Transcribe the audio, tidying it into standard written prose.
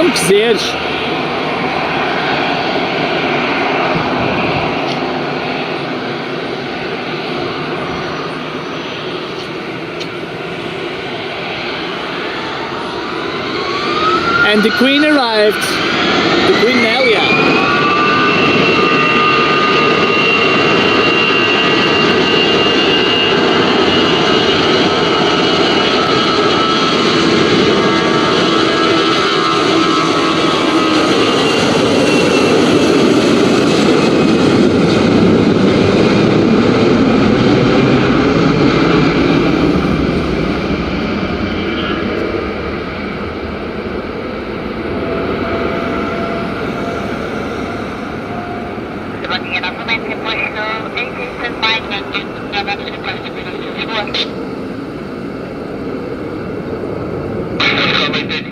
que quiseres. And the Queen arrived, the Queen Nelia. Looking at up the puesto 18 Mike and 2 request to be